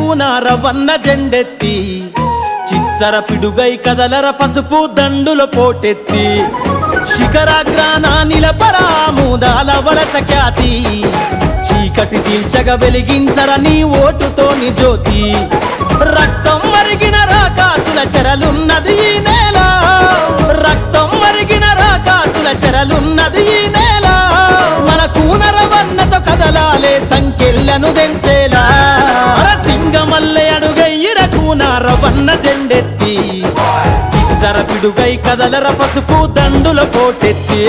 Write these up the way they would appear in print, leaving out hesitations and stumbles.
కూనారవన్న జెండెత్తి చిచ్చర పిడుగై కదలర పసుపు దండుల పోటెత్తి శిఖరాగ్రాన నిలపరాముదాల వలస ఖ్యాతి చీకటి చీల్చగా వెలిగించర నీ ఓటుతోని జ్యోతి రక్తం మరిగిన రాకాసుల చెరలున్నది ఈ నేల రక్తం మరిగిన రాకాసుల చెరలున్నది ఈ నేల మన కూనరవన్నతో కదలాలే సంకెళ్ళను దెంచేలా సింగమల్లె అడుగయ్యిర కూనారవన్న జెండెత్తి చిచ్చర పిడుగై కదలర పసుపు దండుల పోటెత్తి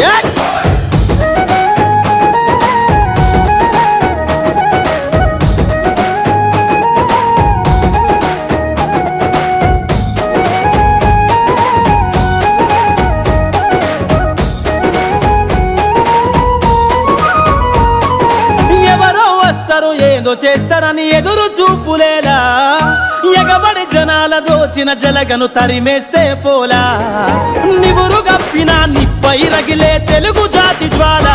ఏదో చేస్తారని ఎదురు చూపులేలా ఎగబడి జనాల దోచిన జలగను తరిమేస్తే పోలా నివురు గప్పిన నిప్పై రగిలే తెలుగు జాతి జ్వాల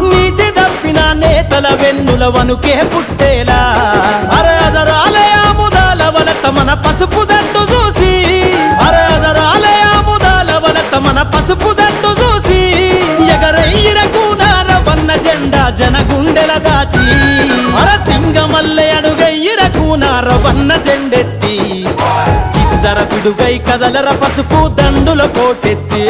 నీతి తప్పిన నేతల వెన్నుల వనుకే పుట్టేలా అరదరాలయ ముదాల వలస మన పసుపు దండు చూసి అరదరాలయ ముదాల వలస మన పసుపు దండు చూసి ఎగరయ్యిర కూనారవన్న జెండా జనగుండెల దాచి సింగమల్లె అడుగయ్యిర కూనారవన్న జెండెత్తి చిచ్చర పిడుగై కదలర పసుపు దండుల పోటెత్తి